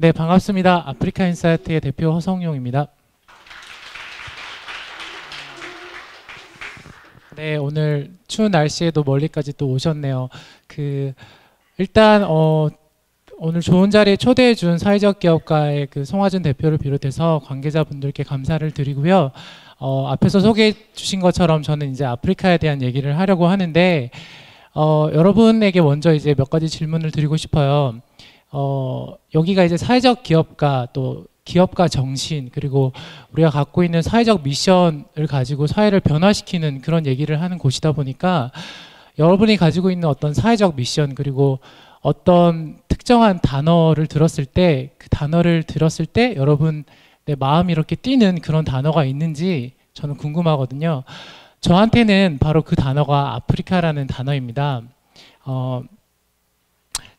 네, 반갑습니다. 아프리카 인사이트의 대표 허성용입니다. 네, 오늘 추운 날씨에도 멀리까지 또 오셨네요. 일단 오늘 좋은 자리에 초대해 준 사회적 기업가의 송하준 대표를 비롯해서 관계자분들께 감사를 드리고요. 앞에서 소개해 주신 것처럼 저는 이제 아프리카에 대한 얘기를 하려고 하는데 여러분에게 먼저 이제 몇 가지 질문을 드리고 싶어요. 여기가 이제 사회적 기업가, 또 기업가 정신, 그리고 우리가 갖고 있는 사회적 미션을 가지고 사회를 변화시키는 그런 얘기를 하는 곳이다 보니까 여러분이 가지고 있는 어떤 사회적 미션, 그리고 어떤 특정한 단어를 들었을 때, 그 단어를 들었을 때 여러분 내 마음이 이렇게 뛰는 그런 단어가 있는지 저는 궁금하거든요. 저한테는 바로 그 단어가 아프리카라는 단어입니다.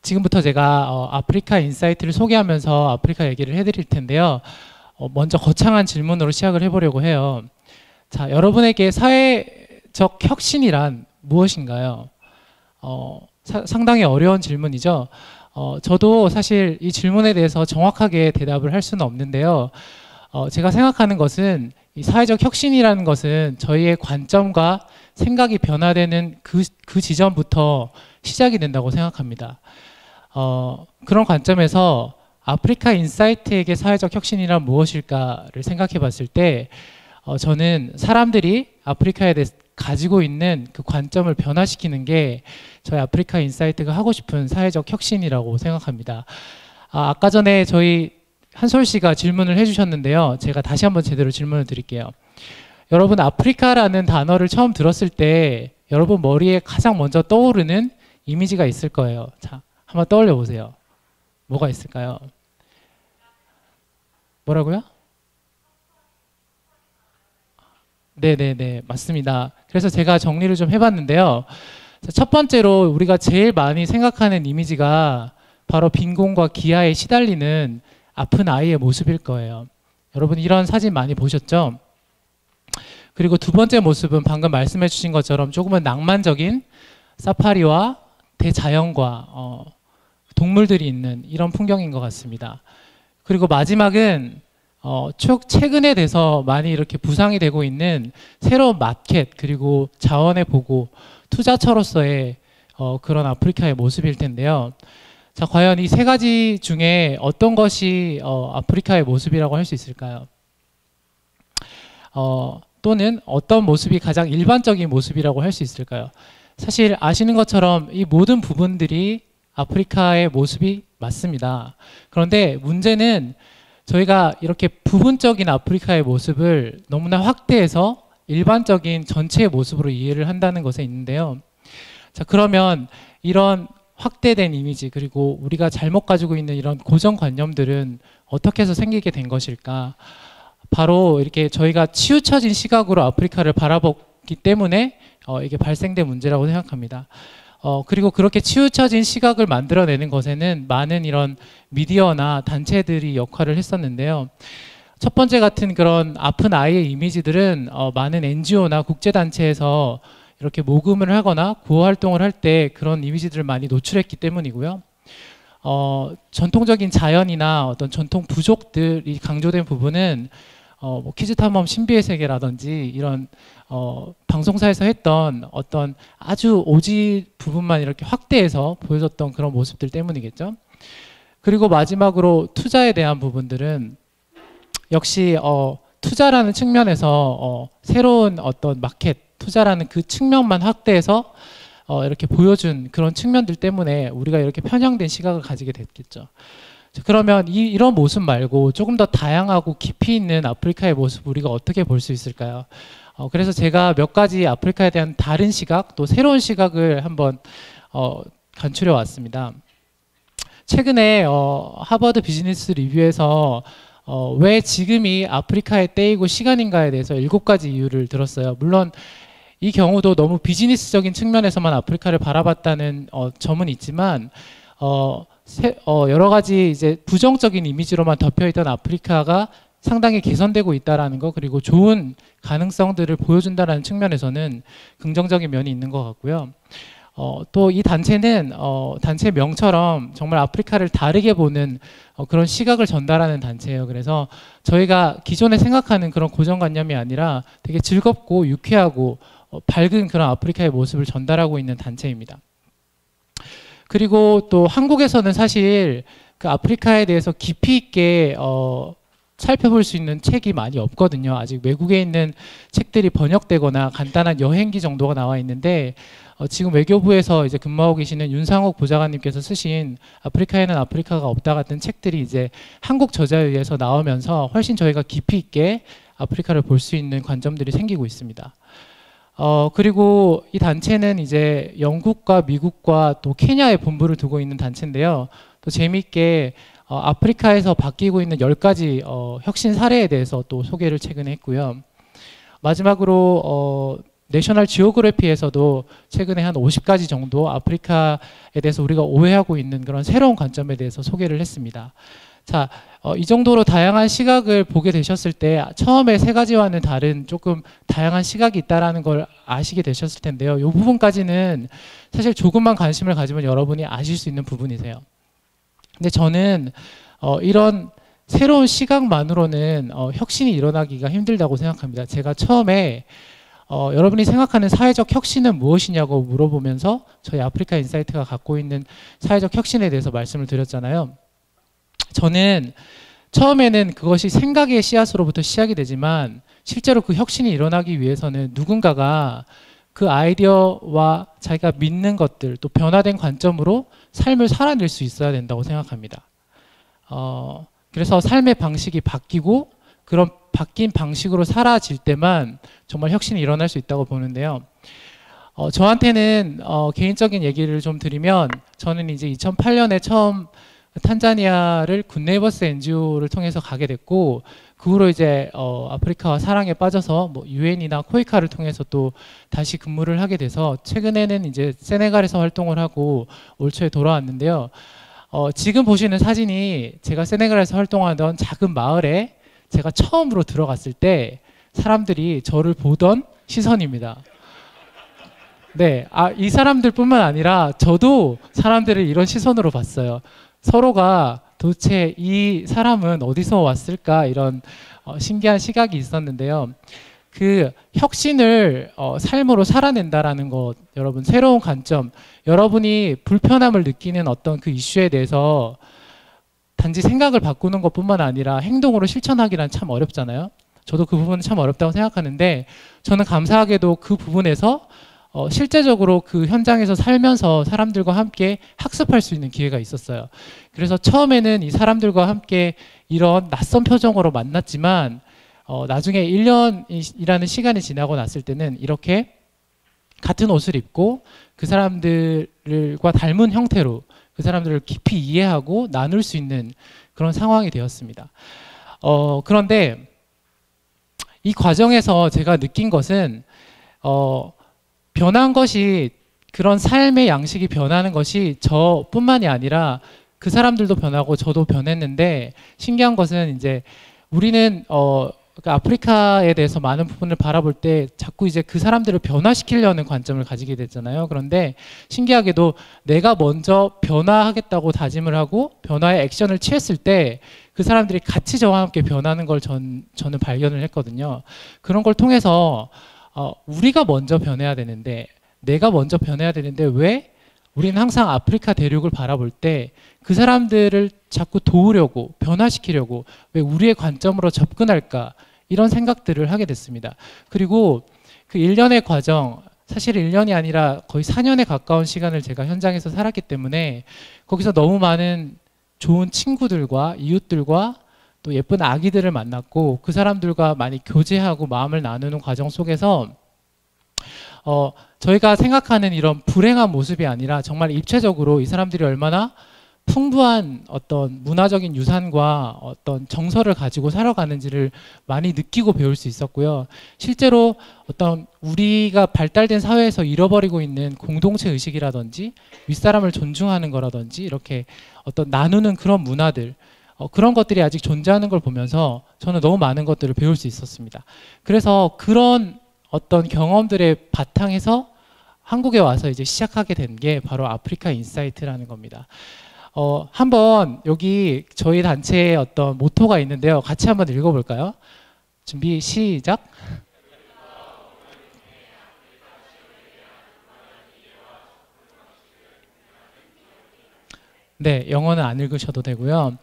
지금부터 제가 아프리카 인사이트를 소개하면서 아프리카 얘기를 해드릴 텐데요. 먼저 거창한 질문으로 시작을 해보려고 해요. 자, 여러분에게 사회적 혁신이란 무엇인가요? 상당히 어려운 질문이죠. 저도 사실 이 질문에 대해서 정확하게 대답을 할 수는 없는데요. 제가 생각하는 것은 이 사회적 혁신이라는 것은 저희의 관점과 생각이 변화되는 그 지점부터 시작이 된다고 생각합니다. 그런 관점에서 아프리카 인사이트에게 사회적 혁신이란 무엇일까를 생각해 봤을 때 저는 사람들이 아프리카에 대해서 가지고 있는 그 관점을 변화시키는 게 저희 아프리카 인사이트가 하고 싶은 사회적 혁신이라고 생각합니다. 아까 전에 저희 한솔 씨가 질문을 해주셨는데요. 제가 다시 한번 제대로 질문을 드릴게요. 여러분, 아프리카라는 단어를 처음 들었을 때 여러분 머리에 가장 먼저 떠오르는 이미지가 있을 거예요. 자, 한번 떠올려 보세요. 뭐가 있을까요? 뭐라고요? 네네네, 맞습니다. 그래서 제가 정리를 좀 해봤는데요. 첫 번째로 우리가 제일 많이 생각하는 이미지가 바로 빈곤과 기아에 시달리는 아픈 아이의 모습일 거예요. 여러분 이런 사진 많이 보셨죠? 그리고 두 번째 모습은 방금 말씀해 주신 것처럼 조금은 낭만적인 사파리와 대자연과 동물들이 있는 이런 풍경인 것 같습니다. 그리고 마지막은 최근에 돼서 많이 이렇게 부상이 되고 있는 새로운 마켓, 그리고 자원의 보고, 투자처로서의 그런 아프리카의 모습일 텐데요. 자, 과연 이 세 가지 중에 어떤 것이 아프리카의 모습이라고 할 수 있을까요? 또는 어떤 모습이 가장 일반적인 모습이라고 할 수 있을까요? 사실 아시는 것처럼 이 모든 부분들이 아프리카의 모습이 맞습니다. 그런데 문제는 저희가 이렇게 부분적인 아프리카의 모습을 너무나 확대해서 일반적인 전체의 모습으로 이해를 한다는 것에 있는데요. 자, 그러면 이런 확대된 이미지, 그리고 우리가 잘못 가지고 있는 이런 고정관념들은 어떻게 해서 생기게 된 것일까? 바로 이렇게 저희가 치우쳐진 시각으로 아프리카를 바라보기 때문에 이게 발생된 문제라고 생각합니다. 그리고 그렇게 치우쳐진 시각을 만들어내는 것에는 많은 이런 미디어나 단체들이 역할을 했었는데요. 첫 번째 같은 그런 아픈 아이의 이미지들은 많은 NGO나 국제단체에서 이렇게 모금을 하거나 구호활동을 할 때 그런 이미지들을 많이 노출했기 때문이고요. 전통적인 자연이나 어떤 전통 부족들이 강조된 부분은 뭐 퀴즈탐험 신비의 세계라든지 이런 방송사에서 했던 어떤 아주 오지 부분만 이렇게 확대해서 보여줬던 그런 모습들 때문이겠죠. 그리고 마지막으로 투자에 대한 부분들은 역시 투자라는 측면에서 새로운 어떤 마켓, 투자라는 그 측면만 확대해서 이렇게 보여준 그런 측면들 때문에 우리가 이렇게 편향된 시각을 가지게 됐겠죠. 자, 그러면 이런 모습 말고 조금 더 다양하고 깊이 있는 아프리카의 모습 우리가 어떻게 볼 수 있을까요? 그래서 제가 몇 가지 아프리카에 대한 다른 시각, 또 새로운 시각을 한번 간추려 왔습니다. 최근에 하버드 비즈니스 리뷰에서 왜 지금이 아프리카의 때이고 시간인가에 대해서 7가지 이유를 들었어요. 물론 이 경우도 너무 비즈니스적인 측면에서만 아프리카를 바라봤다는 점은 있지만 여러 가지 이제 부정적인 이미지로만 덮여있던 아프리카가 상당히 개선되고 있다라는 거, 그리고 좋은 가능성들을 보여준다는 측면에서는 긍정적인 면이 있는 것 같고요. 또 이 단체는 단체 명처럼 정말 아프리카를 다르게 보는 그런 시각을 전달하는 단체예요. 그래서 저희가 기존에 생각하는 그런 고정관념이 아니라 되게 즐겁고 유쾌하고 밝은 그런 아프리카의 모습을 전달하고 있는 단체입니다. 그리고 또 한국에서는 사실 그 아프리카에 대해서 깊이 있게 살펴볼 수 있는 책이 많이 없거든요. 아직 외국에 있는 책들이 번역되거나 간단한 여행기 정도가 나와 있는데 지금 외교부에서 이제 근무하고 계시는 윤상옥 보좌관님께서 쓰신 아프리카에는 아프리카가 없다 같은 책들이 이제 한국 저자에 의해서 나오면서 훨씬 저희가 깊이 있게 아프리카를 볼 수 있는 관점들이 생기고 있습니다. 그리고 이 단체는 이제 영국과 미국과 또 케냐에 본부를 두고 있는 단체인데요. 또 재미있게 아프리카에서 바뀌고 있는 10가지 혁신 사례에 대해서 또 소개를 최근에 했고요. 마지막으로 내셔널 지오그래피에서도 최근에 한 50가지 정도 아프리카에 대해서 우리가 오해하고 있는 그런 새로운 관점에 대해서 소개를 했습니다. 자, 이 정도로 다양한 시각을 보게 되셨을 때 처음에 3가지와는 다른 조금 다양한 시각이 있다는 걸 아시게 되셨을 텐데요. 이 부분까지는 사실 조금만 관심을 가지면 여러분이 아실 수 있는 부분이세요. 근데 저는 이런 새로운 시각만으로는 혁신이 일어나기가 힘들다고 생각합니다. 제가 처음에 여러분이 생각하는 사회적 혁신은 무엇이냐고 물어보면서 저희 아프리카 인사이트가 갖고 있는 사회적 혁신에 대해서 말씀을 드렸잖아요. 저는 처음에는 그것이 생각의 씨앗으로부터 시작이 되지만 실제로 그 혁신이 일어나기 위해서는 누군가가 그 아이디어와 자기가 믿는 것들 또 변화된 관점으로 삶을 살아낼 수 있어야 된다고 생각합니다. 그래서 삶의 방식이 바뀌고 그런 바뀐 방식으로 사라질 때만 정말 혁신이 일어날 수 있다고 보는데요. 저한테는 개인적인 얘기를 좀 드리면 저는 이제 2008년에 처음 탄자니아를 굿네이버스 NGO를 통해서 가게 됐고 그 후로 이제 아프리카와 사랑에 빠져서 뭐 유엔이나 코이카를 통해서 또 다시 근무를 하게 돼서 최근에는 이제 세네갈에서 활동을 하고 올 초에 돌아왔는데요. 지금 보시는 사진이 제가 세네갈에서 활동하던 작은 마을에 제가 처음으로 들어갔을 때 사람들이 저를 보던 시선입니다. 네, 이 사람들뿐만 아니라 저도 사람들을 이런 시선으로 봤어요. 서로가 도대체 이 사람은 어디서 왔을까 이런 신기한 시각이 있었는데요. 그 혁신을 삶으로 살아낸다라는 것, 여러분 새로운 관점, 여러분이 불편함을 느끼는 어떤 그 이슈에 대해서 단지 생각을 바꾸는 것뿐만 아니라 행동으로 실천하기란 참 어렵잖아요. 저도 그 부분은 참 어렵다고 생각하는데 저는 감사하게도 그 부분에서 실제적으로 그 현장에서 살면서 사람들과 함께 학습할 수 있는 기회가 있었어요. 그래서 처음에는 이 사람들과 함께 이런 낯선 표정으로 만났지만 나중에 1년이라는 시간이 지나고 났을 때는 이렇게 같은 옷을 입고 그 사람들과 닮은 형태로 그 사람들을 깊이 이해하고 나눌 수 있는 그런 상황이 되었습니다. 그런데 이 과정에서 제가 느낀 것은 변한 것이 그런 삶의 양식이 변하는 것이 저뿐만이 아니라 그 사람들도 변하고 저도 변했는데 신기한 것은 이제 우리는 그러니까 아프리카에 대해서 많은 부분을 바라볼 때 자꾸 이제 그 사람들을 변화시키려는 관점을 가지게 됐잖아요. 그런데 신기하게도 내가 먼저 변화하겠다고 다짐을 하고 변화의 액션을 취했을 때 그 사람들이 같이 저와 함께 변하는 걸 저는 발견을 했거든요. 그런 걸 통해서 우리가 먼저 변해야 되는데 내가 먼저 변해야 되는데 왜 우리는 항상 아프리카 대륙을 바라볼 때 그 사람들을 자꾸 도우려고 변화시키려고 왜 우리의 관점으로 접근할까 이런 생각들을 하게 됐습니다. 그리고 그 1년의 과정 사실 1년이 아니라 거의 4년에 가까운 시간을 제가 현장에서 살았기 때문에 거기서 너무 많은 좋은 친구들과 이웃들과 또 예쁜 아기들을 만났고 그 사람들과 많이 교제하고 마음을 나누는 과정 속에서 저희가 생각하는 이런 불행한 모습이 아니라 정말 입체적으로 이 사람들이 얼마나 풍부한 어떤 문화적인 유산과 어떤 정서를 가지고 살아가는지를 많이 느끼고 배울 수 있었고요. 실제로 어떤 우리가 발달된 사회에서 잃어버리고 있는 공동체 의식이라든지 윗사람을 존중하는 거라든지 이렇게 어떤 나누는 그런 문화들 그런 것들이 아직 존재하는 걸 보면서 저는 너무 많은 것들을 배울 수 있었습니다. 그래서 그런 어떤 경험들의 바탕에서 한국에 와서 이제 시작하게 된 게 바로 아프리카 인사이트라는 겁니다. 한번 여기 저희 단체의 어떤 모토가 있는데요. 같이 한번 읽어볼까요? 준비 시작. 네, 영어는 안 읽으셔도 되고요.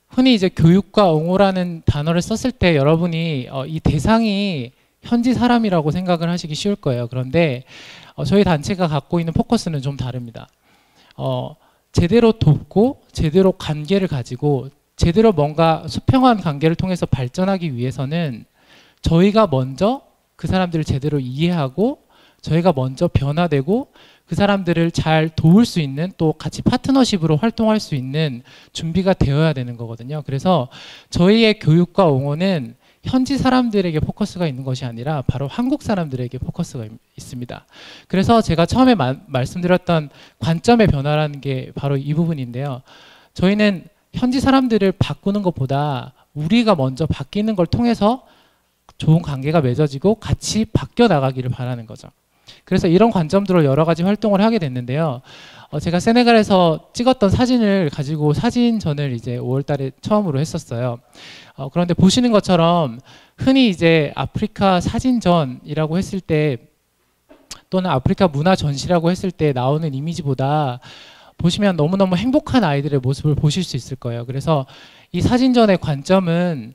흔히 이제 교육과 옹호라는 단어를 썼을 때 여러분이 이 대상이 현지 사람이라고 생각을 하시기 쉬울 거예요. 그런데 저희 단체가 갖고 있는 포커스는 좀 다릅니다. 제대로 돕고 제대로 관계를 가지고 제대로 뭔가 수평한 관계를 통해서 발전하기 위해서는 저희가 먼저 그 사람들을 제대로 이해하고 저희가 먼저 변화되고 그 사람들을 잘 도울 수 있는 또 같이 파트너십으로 활동할 수 있는 준비가 되어야 되는 거거든요. 그래서 저희의 교육과 옹호는 현지 사람들에게 포커스가 있는 것이 아니라 바로 한국 사람들에게 포커스가 있습니다. 그래서 제가 처음에 말씀드렸던 관점의 변화라는 게 바로 이 부분인데요. 저희는 현지 사람들을 바꾸는 것보다 우리가 먼저 바뀌는 걸 통해서 좋은 관계가 맺어지고 같이 바뀌어 나가기를 바라는 거죠. 그래서 이런 관점들로 여러 가지 활동을 하게 됐는데요. 제가 세네갈에서 찍었던 사진을 가지고 사진전을 이제 5월 달에 처음으로 했었어요. 그런데 보시는 것처럼 흔히 이제 아프리카 사진전이라고 했을 때 또는 아프리카 문화 전시라고 했을 때 나오는 이미지보다 보시면 너무너무 행복한 아이들의 모습을 보실 수 있을 거예요. 그래서 이 사진전의 관점은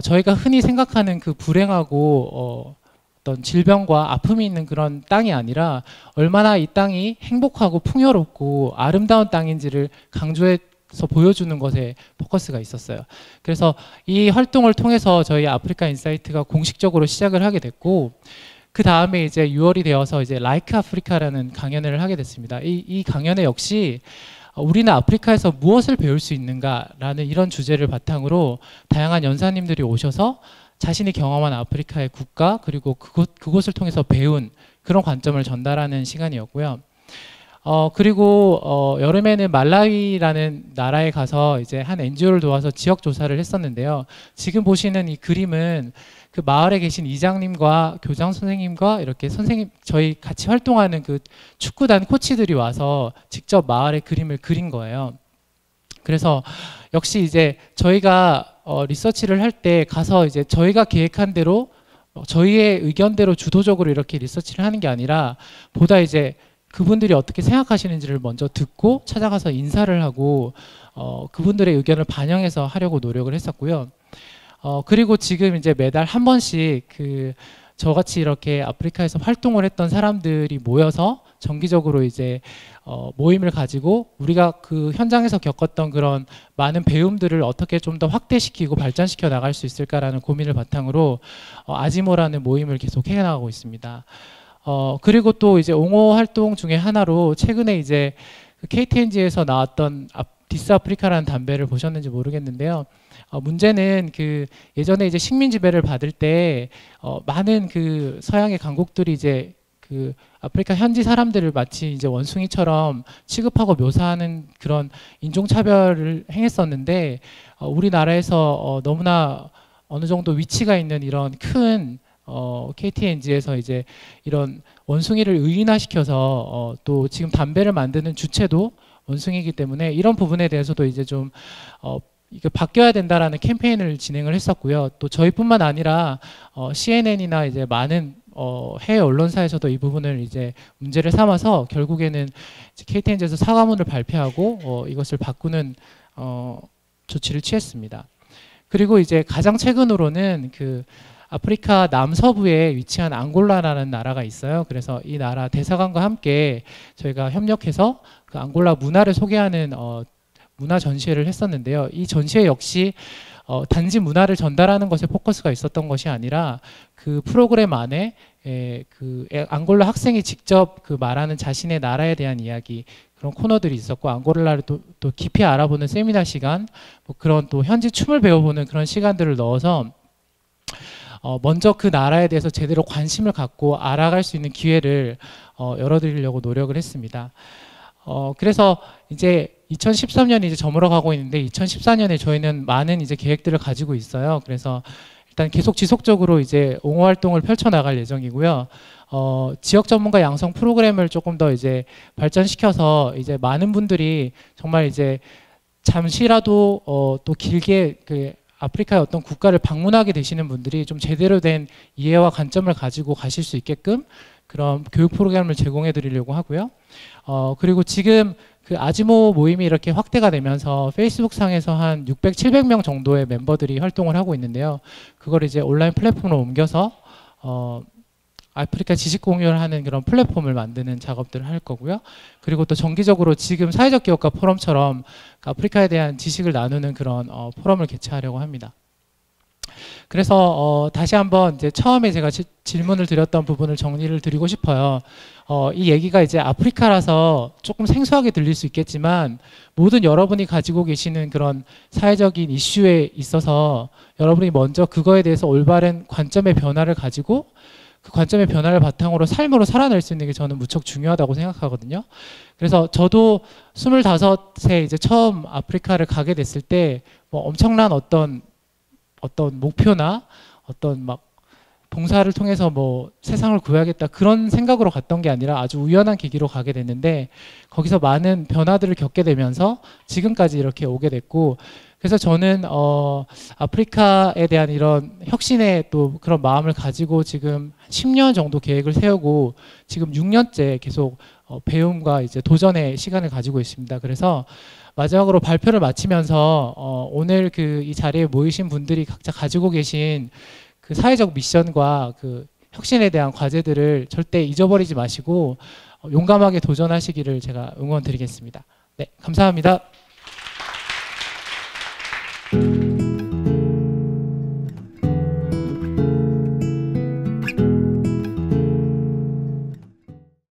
저희가 흔히 생각하는 그 불행하고 어떤 질병과 아픔이 있는 그런 땅이 아니라 얼마나 이 땅이 행복하고 풍요롭고 아름다운 땅인지를 강조해서 보여주는 것에 포커스가 있었어요. 그래서 이 활동을 통해서 저희 아프리카 인사이트가 공식적으로 시작을 하게 됐고 그 다음에 이제 6월이 되어서 이제 라이크 아프리카라는 강연을 하게 됐습니다. 이 강연에 역시 우리는 아프리카에서 무엇을 배울 수 있는가라는 이런 주제를 바탕으로 다양한 연사님들이 오셔서 자신이 경험한 아프리카의 국가 그리고 그곳을 통해서 배운 그런 관점을 전달하는 시간이었고요. 그리고 여름에는 말라위라는 나라에 가서 이제 한 NGO를 도와서 지역 조사를 했었는데요. 지금 보시는 이 그림은 그 마을에 계신 이장님과 교장 선생님과 이렇게 선생님 저희 같이 활동하는 그 축구단 코치들이 와서 직접 마을의 그림을 그린 거예요. 그래서 역시 이제 저희가 리서치를 할 때 가서 이제 저희가 계획한 대로 저희의 의견대로 주도적으로 이렇게 리서치를 하는 게 아니라 보다 이제 그분들이 어떻게 생각하시는지를 먼저 듣고 찾아가서 인사를 하고 그분들의 의견을 반영해서 하려고 노력을 했었고요. 그리고 지금 이제 매달 한 번씩 저같이 이렇게 아프리카에서 활동을 했던 사람들이 모여서 정기적으로 이제 모임을 가지고 우리가 그 현장에서 겪었던 그런 많은 배움들을 어떻게 좀 더 확대시키고 발전시켜 나갈 수 있을까라는 고민을 바탕으로 아지모라는 모임을 계속 해나가고 있습니다. 그리고 또 이제 옹호 활동 중에 하나로 최근에 이제 KTNG에서 나왔던 디스아프리카라는 담배를 보셨는지 모르겠는데요. 문제는 예전에 이제 식민 지배를 받을 때 많은 서양의 강국들이 이제 아프리카 현지 사람들을 마치 이제 원숭이처럼 취급하고 묘사하는 그런 인종차별을 행했었는데 우리나라에서 너무나 어느 정도 위치가 있는 이런 큰 KTNG에서 이제 이런 원숭이를 의인화시켜서 또 지금 담배를 만드는 주체도 원숭이이기 때문에 이런 부분에 대해서도 이제 좀 이게 바뀌어야 된다라는 캠페인을 진행을 했었고요. 또 저희뿐만 아니라 CNN이나 이제 많은 해외 언론사에서도 이 부분을 이제 문제를 삼아서 결국에는 KTNG에서 사과문을 발표하고 이것을 바꾸는 조치를 취했습니다. 그리고 이제 가장 최근으로는 아프리카 남서부에 위치한 앙골라라는 나라가 있어요. 그래서 이 나라 대사관과 함께 저희가 협력해서 그 앙골라 문화를 소개하는 문화 전시회를 했었는데요. 이 전시회 역시 단지 문화를 전달하는 것에 포커스가 있었던 것이 아니라 그 프로그램 안에 앙골라 학생이 직접 말하는 자신의 나라에 대한 이야기 그런 코너들이 있었고 앙골라를 또 깊이 알아보는 세미나 시간 뭐 그런 또 현지 춤을 배워보는 그런 시간들을 넣어서 먼저 그 나라에 대해서 제대로 관심을 갖고 알아갈 수 있는 기회를 열어드리려고 노력을 했습니다. 그래서 이제 2013년이 이제 저물어 가고 있는데 2014년에 저희는 많은 이제 계획들을 가지고 있어요. 그래서 일단 계속 지속적으로 이제 옹호 활동을 펼쳐나갈 예정이고요. 지역 전문가 양성 프로그램을 조금 더 이제 발전시켜서 이제 많은 분들이 정말 이제 잠시라도 또 길게 그 아프리카의 어떤 국가를 방문하게 되시는 분들이 좀 제대로 된 이해와 관점을 가지고 가실 수 있게끔 그런 교육 프로그램을 제공해 드리려고 하고요. 그리고 지금 그 아지모 모임이 이렇게 확대가 되면서 페이스북 상에서 한 600, 700명 정도의 멤버들이 활동을 하고 있는데요. 그걸 이제 온라인 플랫폼으로 옮겨서 아프리카 지식 공유를 하는 그런 플랫폼을 만드는 작업들을 할 거고요. 그리고 또 정기적으로 지금 사회적 기업가 포럼처럼 아프리카에 대한 지식을 나누는 그런 포럼을 개최하려고 합니다. 그래서 다시 한번 이제 처음에 제가 질문을 드렸던 부분을 정리를 드리고 싶어요. 이 얘기가 이제 아프리카라서 조금 생소하게 들릴 수 있겠지만 모든 여러분이 가지고 계시는 그런 사회적인 이슈에 있어서 여러분이 먼저 그거에 대해서 올바른 관점의 변화를 가지고 그 관점의 변화를 바탕으로 삶으로 살아낼 수 있는 게 저는 무척 중요하다고 생각하거든요. 그래서 저도 25세 이제 처음 아프리카를 가게 됐을 때 뭐 엄청난 어떤 목표나 어떤 막 봉사를 통해서 뭐 세상을 구해야겠다 그런 생각으로 갔던 게 아니라 아주 우연한 계기로 가게 됐는데 거기서 많은 변화들을 겪게 되면서 지금까지 이렇게 오게 됐고 그래서 저는 아프리카에 대한 이런 혁신의 또 그런 마음을 가지고 지금 10년 정도 계획을 세우고 지금 6년째 계속 배움과 이제 도전의 시간을 가지고 있습니다. 그래서 마지막으로 발표를 마치면서 오늘 그 이 자리에 모이신 분들이 각자 가지고 계신 그 사회적 미션과 그 혁신에 대한 과제들을 절대 잊어버리지 마시고 용감하게 도전하시기를 제가 응원드리겠습니다. 네, 감사합니다.